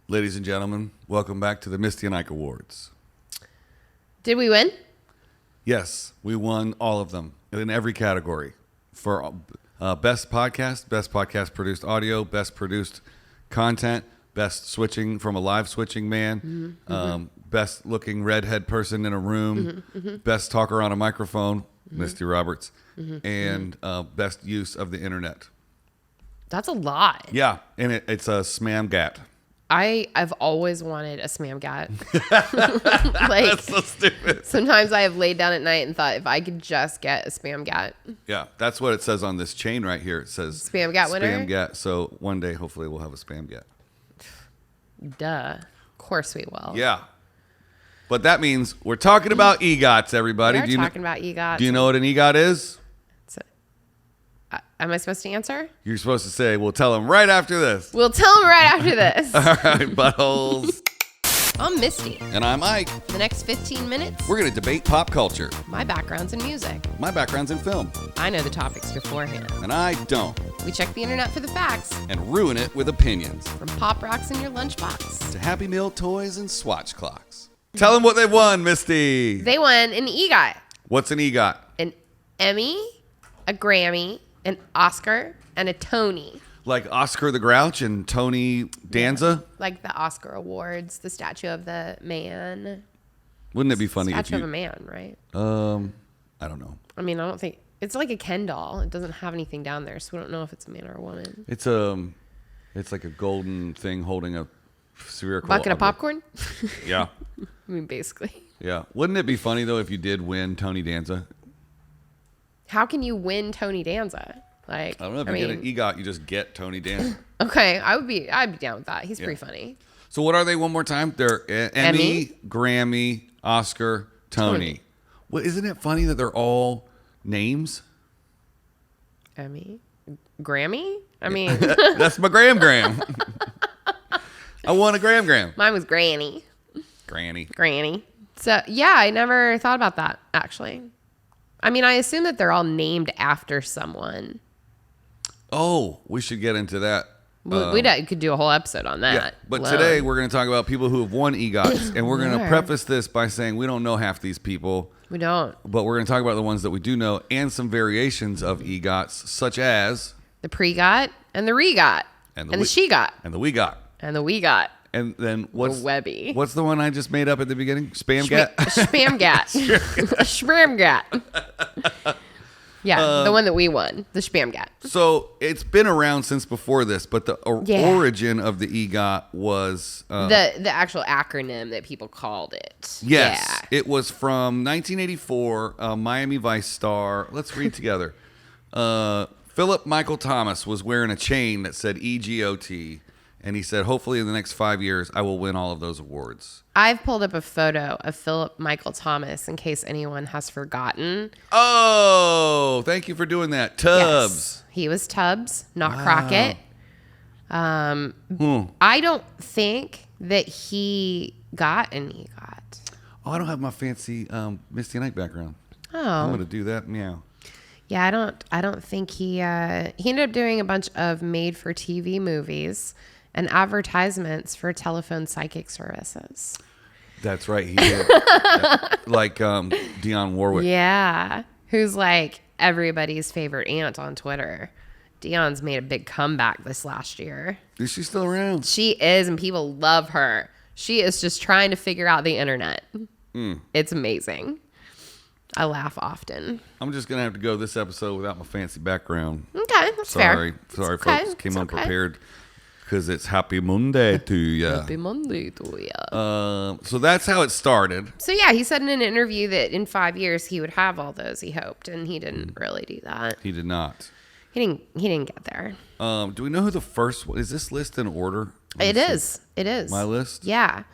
Ladies and gentlemen, welcome back to the Misty and Ike Awards. Did we win? Yes, we won all of them in every category. For best podcast produced audio, best produced content, best switching from a live switching man, best looking redhead person in a room, best talker on a microphone, Misty Roberts, and best use of the internet. That's a lot. Yeah, and it's a SMAMGAT. I've always wanted a SMAMGAT. That's so stupid. Sometimes I have laid down at night and thought if I could just get a SMAMGAT. Yeah, that's what it says on this chain right here. It says SMAMGAT winner? SMAMGAT. So one day, hopefully, we'll have a SMAMGAT. Duh. Of course we will. Yeah. But that means we're talking about EGOTs, everybody. We're talking about EGOTs. Do you know what an EGOT is? Am I supposed to answer? You're supposed to say, we'll tell them right after this. We'll tell them right after this. All right, buttholes. I'm Misty. And I'm Ike. The next 15 minutes, We're going to debate pop culture. my background's in music. My background's in film. I know the topics beforehand. And I don't. We check the internet for the facts. And ruin it with opinions. From pop rocks in your lunchbox. To Happy Meal toys and swatch clocks. Tell them what they won, Misty. They won an EGOT, What's an EGOT? an Emmy, a Grammy, an Oscar, and a Tony. Like Oscar the Grouch and Tony Danza? Like the Oscar Awards, the Statue of the Man. Wouldn't it be funny if Statue you... of a Man, right? I don't know. I mean, I don't think... It's like a Ken doll. It doesn't have anything down there, so we don't know if it's a man or a woman. It's like a golden thing holding a spherical... Bucket of popcorn? Yeah. I mean, basically. Yeah. Wouldn't it be funny, though, if you did win Tony Danza? How can you win Tony Danza? Like, I don't know. If you get an EGOT, you just get Tony Danza. Okay, I'd be down with that. He's pretty funny. So what are they one more time? They're Emmy, Grammy, Oscar, Tony. Well, isn't it funny that they're all names? Emmy? Grammy? I mean... That's my Gram. I won a Gram. Mine was Granny. Granny. So, yeah, I never thought about that, actually. I mean, I assume that they're all named after someone. Oh, we should get into that. We could do a whole episode on that. Yeah, but today we're going to talk about people who have won EGOTs, and we're going to preface this by saying we don't know half these people. We don't. But we're going to talk about the ones that we do know and some variations of EGOTs, such as... The PREGOT and the REGOT. And the SHEGOT. And the WEGOT. And the WEGOT. And then what's... The Webby. What's the one I just made up at the beginning? SPAMGAT? SPAMGAT. Yeah, the one that we won. The SPAMGAT. So it's been around since before this, but the origin of the EGOT was... the actual acronym that people called it. Yes. Yeah. It was from 1984, Miami Vice star. Let's read together. Philip Michael Thomas was wearing a chain that said EGOT. And he said, hopefully in the next 5 years, I will win all of those awards. I've pulled up a photo of Philip Michael Thomas in case anyone has forgotten. Oh, thank you for doing that. Tubbs. Yes. He was Tubbs, not Crockett. I don't think that he got an EGOT. Oh, I don't have my fancy Misty and Ike background. Oh. I'm going to do that. Meow. Yeah, I don't think he ended up doing a bunch of made-for-TV movies and advertisements for telephone psychic services. That's right, he did. Like Dionne Warwick. Yeah, who's like everybody's favorite aunt on Twitter. Dionne's made a big comeback this last year. Is she still around? She is, and people love her. She is just trying to figure out the internet. It's amazing. I laugh often. I'm just going to have to go this episode without my fancy background. Okay, that's fair. Sorry, okay. folks. Came unprepared because it's Happy Monday to you. Happy Monday to you. So that's how it started. So yeah, he said in an interview that in 5 years he would have all those. He hoped, and he didn't really do that. He did not. He didn't get there. Do we know who the first one is? This list in order? It is. My list? Yeah.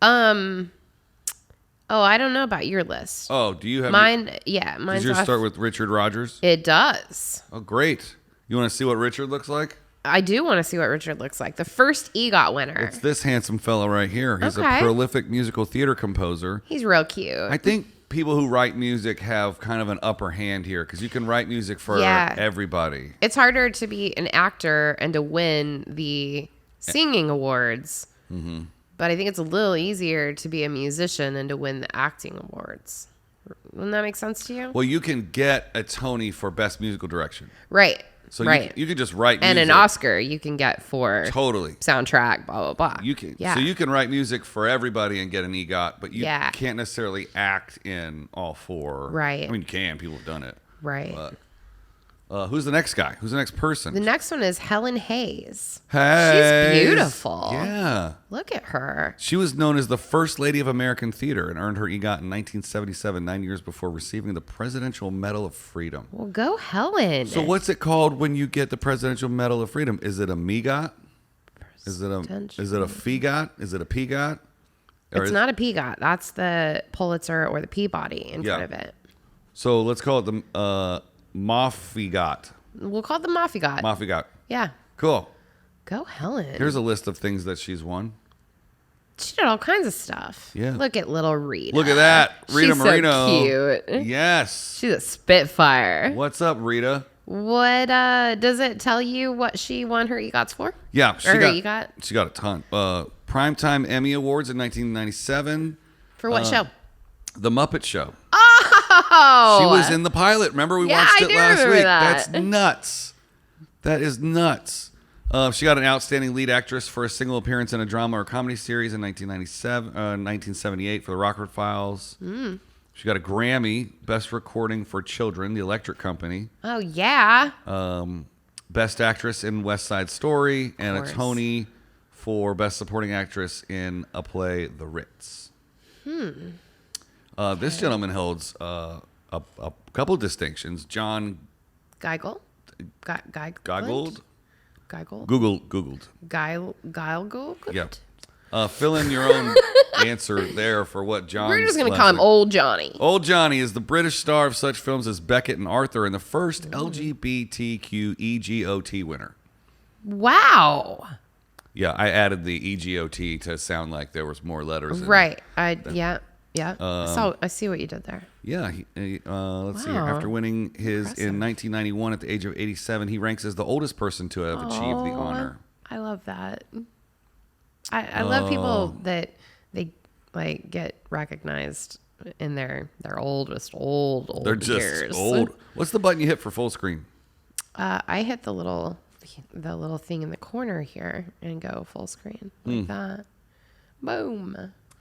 Oh, I don't know about your list. Oh, do you have mine? Yeah, mine. Does yours start with Richard Rodgers? It does. Oh, great. You want to see what Richard looks like? I do want to see what Richard looks like. The first EGOT winner. It's this handsome fellow right here. He's a prolific musical theater composer. He's real cute. I think people who write music have kind of an upper hand here because you can write music for everybody. It's harder to be an actor and to win the singing awards. Mm-hmm. But I think it's a little easier to be a musician and to win the acting awards. Wouldn't that make sense to you? Well, you can get a Tony for Best Musical Direction. Right. So right. you can just write music. And an Oscar you can get for totally soundtrack, blah, blah, blah. You can, yeah. So you can write music for everybody and get an EGOT, but you yeah. can't necessarily act in all four. Right. I mean, you can. People have done it. Right. But, who's the next guy? Who's the next person? The next one is Helen Hayes. Hayes. She's beautiful. Yeah. Look at her. She was known as the First Lady of American Theater and earned her EGOT in 1977, 9 years before receiving the Presidential Medal of Freedom. Well, go Helen. So what's it called when you get the Presidential Medal of Freedom? Is it a MEGOT? Is it a FEGOT? Is it a PEGOT? It's not a PEGOT. That's the Pulitzer or the Peabody in front of it. So let's call it the MOFEGOT. We'll call it the MOFEGOT. MOFEGOT. Yeah. Cool. Go Helen. Here's a list of things that she's won. She did all kinds of stuff. Yeah. Look at little Rita. Look at that. Rita She's Moreno. So cute. Yes. She's a spitfire. What's up, Rita? What does it tell you what she won her EGOTs for? Yeah. She got a ton. Primetime Emmy Awards in 1997. For what show? The Muppet Show. Oh! She was in the pilot. Remember we watched it last week? That. That's nuts. That is nuts. She got an outstanding lead actress for a single appearance in a drama or comedy series in 1978 for the Rockford Files. Mm. She got a Grammy, Best Recording for Children, The Electric Company. Oh, yeah. Best Actress in West Side Story, and a Tony for Best Supporting Actress in a play, The Ritz. This gentleman holds a couple distinctions. John Geigel? Googled? Googled. Geigel? Yeah. Fill in your own answer there for what John. We're just going to call him Old Johnny. Old Johnny is the British star of such films as Beckett and Arthur and the first LGBTQ EGOT winner. Wow. Yeah, I added the EGOT to sound like there was more letters. Right. Yeah. I see what you did there. Yeah. Let's see here. After winning his in 1991 at the age of 87, he ranks as the oldest person to have achieved the honor. I love that. I love people that they like get recognized in their oldest old They're just years. old. What's the button you hit for full screen? I hit the little thing in the corner here and go full screen like that. Boom.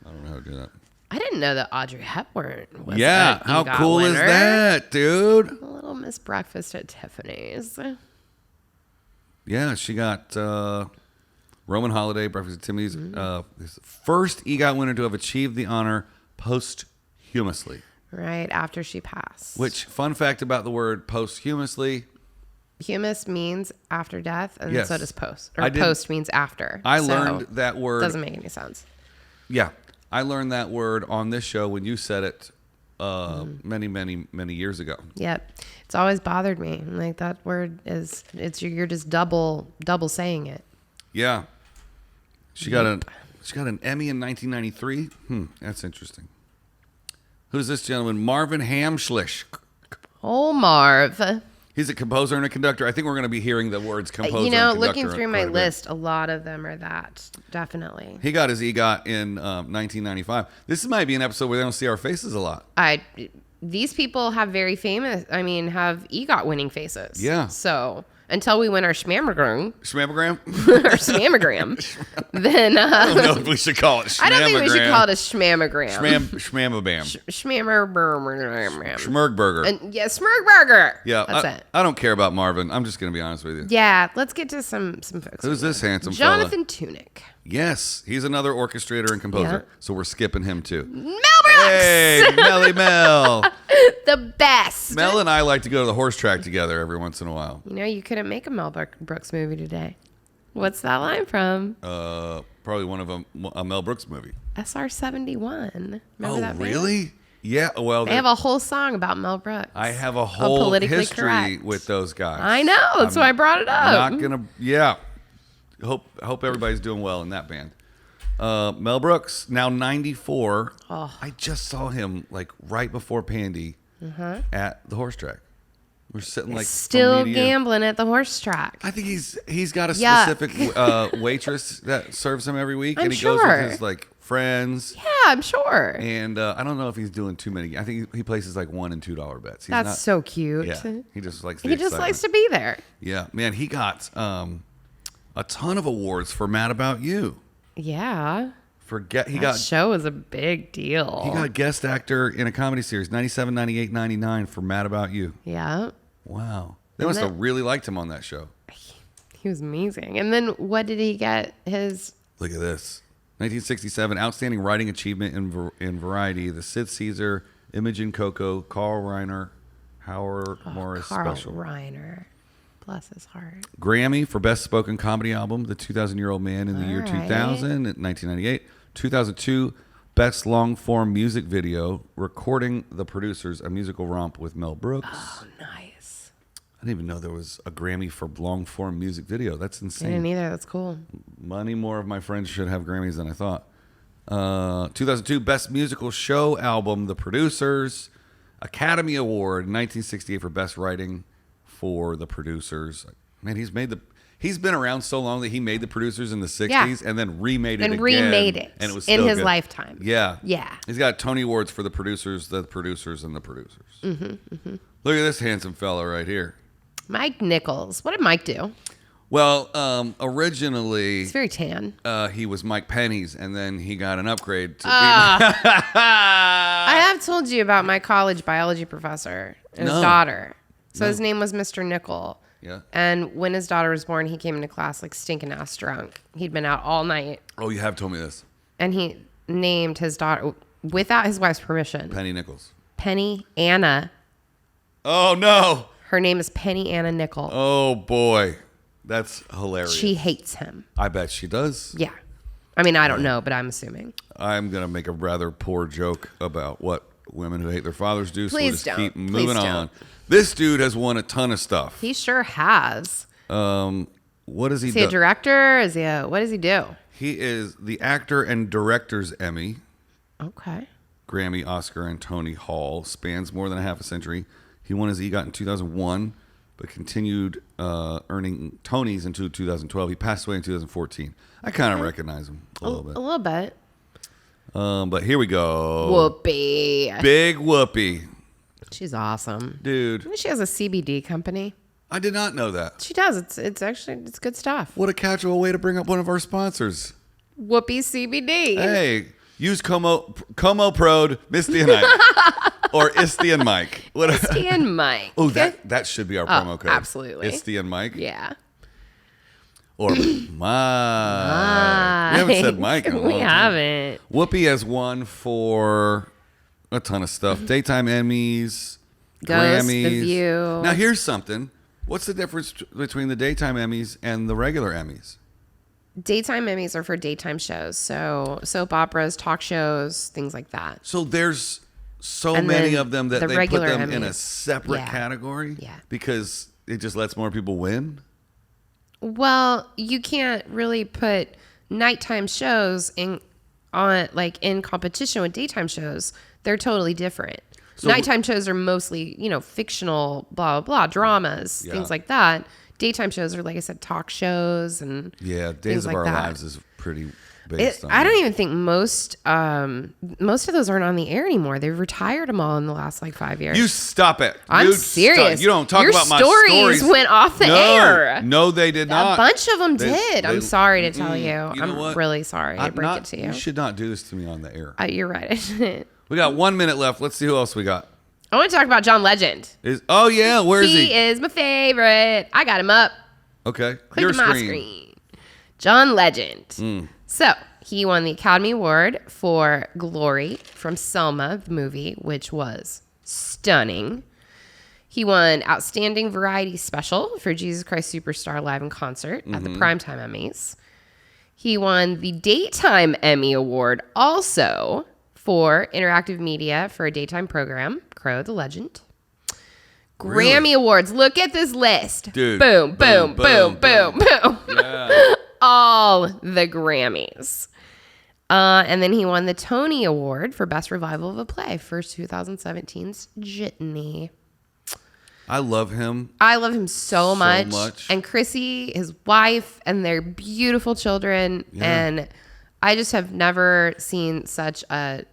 I don't know how to do that. I didn't know that Audrey Hepburn was how cool is that, dude? A little Miss Breakfast at Tiffany's. Yeah, she got Roman Holiday, Breakfast at Tiffany's, first EGOT winner to have achieved the honor posthumously. Right after she passed. Which, fun fact about the word posthumously. Humus means after death, and so does post. Or post means after. I learned that word. Doesn't make any sense. Yeah. I learned that word on this show when you said it many, many, many years ago. Yep. It's always bothered me. Like that word you're just double saying it. Yeah. She got an Emmy in 1993. That's interesting. Who's this gentleman? Marvin Hamschlich. Oh, Marv. He's a composer and a conductor. I think we're going to be hearing the words composer and conductor. Looking through my list, a lot of them are that. Definitely. He got his EGOT in 1995. This might be an episode where they don't see our faces a lot. These people have have EGOT winning faces. Yeah. So until we win our schmammogram, then I don't know if we should call it schmammogram. I don't think we should call it a schmammogram. Schmammabam. Schmurgburger. And Smurgburger. Yeah, that's it. I don't care about Marvin. I'm just going to be honest with you. Yeah, let's get to some folks. Who's this handsome fella? Jonathan Tunick. Yes, he's another orchestrator and composer. Yeah. So we're skipping him too. Mel Brooks. Hey, Melly Mel. The best. Mel and I like to go to the horse track together every once in a while. You couldn't make a Mel Brooks movie today. What's that line from? Probably one of a Mel Brooks movie. SR-71. Remember that band? Really? Yeah. Well, they have a whole song about Mel Brooks. I have a whole history with those guys. I know. That's why I brought it up. Yeah. Hope everybody's doing well in that band. Mel Brooks, now 94. Oh. I just saw him like right before Pandy at the horse track. We're sitting like still from me to you. gambling at the horse track. I think he's got a Yuck. specific waitress that serves him every week, I'm and he sure. goes with his like friends. Yeah, I'm sure. And I don't know if he's doing too many. I think he places like $1 and $2 bets. He's That's not, so cute. Yeah, he just likes. He just likes to be there. Yeah, man, he got a ton of awards for Mad About You. Yeah. That show is a big deal. He got guest actor in a comedy series, 97, 98, 99 for Mad About You. Yeah. Wow. They must have really liked him on that show. He was amazing. And then what did he get his... Look at this. 1967, Outstanding Writing Achievement in Variety, The Sid Caesar, Imogen Coco, Carl Reiner, Howard Morris Carl Special. Reiner. Bless his heart. Grammy for Best Spoken Comedy Album, The 2,000-Year-Old Man in the Year 2000, 1998. 2002, Best Long Form Music Video, Recording the Producers, a Musical Romp with Mel Brooks. Oh, nice. I didn't even know there was a Grammy for long form music video. That's I insane. didn't either. That's cool. Many more of my friends should have Grammys than I thought. 2002, Best Musical Show Album, The Producers. Academy Award, 1968 for Best Writing for The Producers. Man, he's been around so long that he made The Producers in the 60s and then remade it again. And it was in still his good. lifetime. Yeah. Yeah. He's got Tony Awards for The Producers, and The Producers. Look at this handsome fella right here. Mike Nichols. What did Mike do? Well, originally He's very tan. he was Mike Penny's, and then he got an upgrade to I have told you about my college biology professor and his daughter. So his name was Mr. Nickel. Yeah. And when his daughter was born, he came into class like stinking ass drunk. He'd been out all night. Oh, you have told me this. And he named his daughter, without his wife's permission, Penny Nichols. Penny Anna. Oh, no. Her name is Penny Anna Nickel. Oh, boy. That's hilarious. She hates him. I bet she does. Yeah. I mean, I don't know, but I'm assuming. I'm going to make a rather poor joke about what women who hate their fathers do. So we'll Please just don't. keep Please moving don't. on. This dude has won a ton of stuff. He sure has. What does he do? Is he a director? What does he do? He is the actor and director's Emmy, Okay. Grammy, Oscar, and Tony Hall. Spans more than a half a century. He won his EGOT in 2001, but continued earning Tonys until 2012. He passed away in 2014. I kind of recognize him a little bit. A little bit. But here we go. Whoopi. Big Whoopi. She's awesome. Dude, She has a CBD company. I did not know that. She does. It's actually good stuff. What a casual way to bring up one of our sponsors. Whoopi CBD. Hey, use Como Prode, Misty and Ike. Or Isty and Mike. Misty and Mike. Oh, that should be our promo code. Absolutely. Isty and Mike. Yeah. Or Mike. We haven't said Mike in a long We time. haven't. Whoopi has won for a ton of stuff. Daytime Emmys, Ghost, Grammys. The View. Now, here's something. What's the difference between the Daytime Emmys and the regular Emmys? Daytime Emmys are for daytime shows. So soap operas, talk shows, things like that. So there's so And many then of them that the they put regular them in a Emmys. separate Yeah. category? Yeah. Because it just lets more people win? Well, you can't really put nighttime shows in competition with daytime shows. They're totally different. So- Nighttime shows are mostly, fictional, blah, blah, blah, dramas, Yeah. things like that. Daytime shows are, like I said, talk shows and Yeah, things Days of like Our that. Lives is pretty based on I don't that. even think most of those aren't on the air anymore. They've retired them all in the last 5 years. You stop it. I'm You serious. You don't talk Your about my stories went off the air. No, they did not. A bunch of them did. I'm they- sorry to tell you. You know I'm what? really sorry to I'm break not- it to you. You should not do this to me on the air. You're right. I didn't. We got 1 minute left. Let's see who else we got. I want to talk about John Legend. Oh yeah, where is He he? is my favorite. I got him up. Okay, Click your to my screen. John Legend. So he won the Academy Award for Glory from Selma, the movie, which was stunning. He won Outstanding Variety Special for Jesus Christ Superstar Live in Concert at the Primetime Emmys. He won the Daytime Emmy Award also for Interactive Media for a daytime program, Crow the Legend. Really? Grammy Awards. Look at this list. Dude. Boom, boom, boom, boom, boom. Yeah. All the Grammys. And then he won the Tony Award for Best Revival of a Play for 2017's Jitney. I love him. I love him so much. much. And Chrissy, his wife, and their beautiful children. Yeah. And I just have never seen such a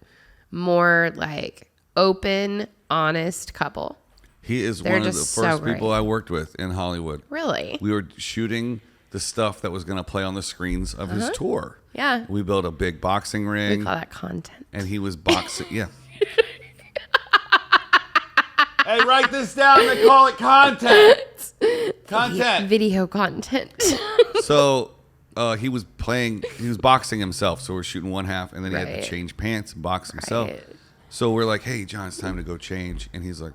more like open, honest couple. He is They're one of the just first so great. people I worked with in Hollywood. Really? We were shooting the stuff that was going to play on the screens of his tour. Yeah. We built a big boxing We ring, call that content. and he was boxing. Yeah. Hey, write this down. They call it content. Content. Video content. So he was boxing himself. So we're shooting one half, and then he had Right. to change pants and box himself. Right. So we're like, hey, John, it's time to go change. And he's like,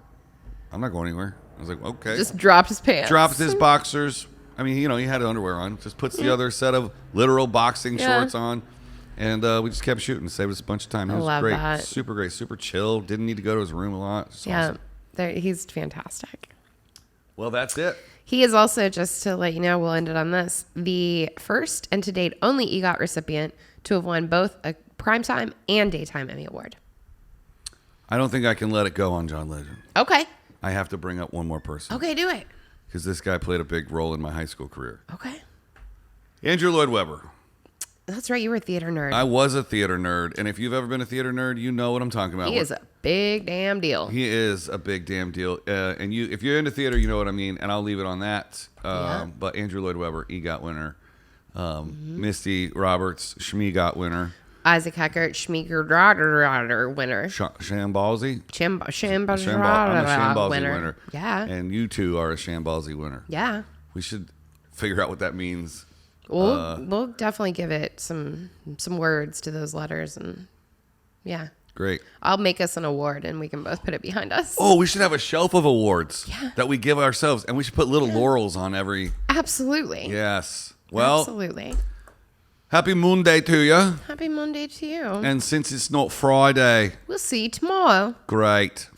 I'm not going anywhere. I was like, okay. Just dropped his pants. Drops his boxers. I mean, he had underwear on. Just puts the other set of literal boxing Yeah. shorts on. And we just kept shooting. Saved us a bunch of time. He I was love great. that. Super great. Super chill. Didn't need to go to his room a lot. Just Yeah. awesome. He's fantastic. Well, that's it. He is also, just to let you know, we'll end it on this, the first and to date only EGOT recipient to have won both a Primetime and Daytime Emmy Award. I don't think I can let it go on John Legend. Okay. I have to bring up one more person. Okay, do it. Because this guy played a big role in my high school career. Okay. Andrew Lloyd Webber. That's right. You were a theater nerd. I was a theater nerd. And if you've ever been a theater nerd, you know what I'm talking about. He is a big damn deal. He is a big damn deal. And if you're into theater, you know what I mean. And I'll leave it on that. Yeah. But Andrew Lloyd Webber, EGOT winner. Misty Roberts, EGOT winner. Isaac Heckert, Schmeeger winner. Shambalzi. I'm a Shambalzi winner. winner. Yeah. And you two are a Shambalzi winner. Yeah. We should figure out what that means. We'll definitely give it some words to those letters, and yeah. Great. I'll make us an award and we can both put it behind us. Oh, we should have a shelf of awards Yeah. that we give ourselves, and we should put little laurels on every. Absolutely. Yes. Well, Absolutely. happy Monday to you. Happy Monday to you. And since it's not Friday, We'll see you tomorrow. great.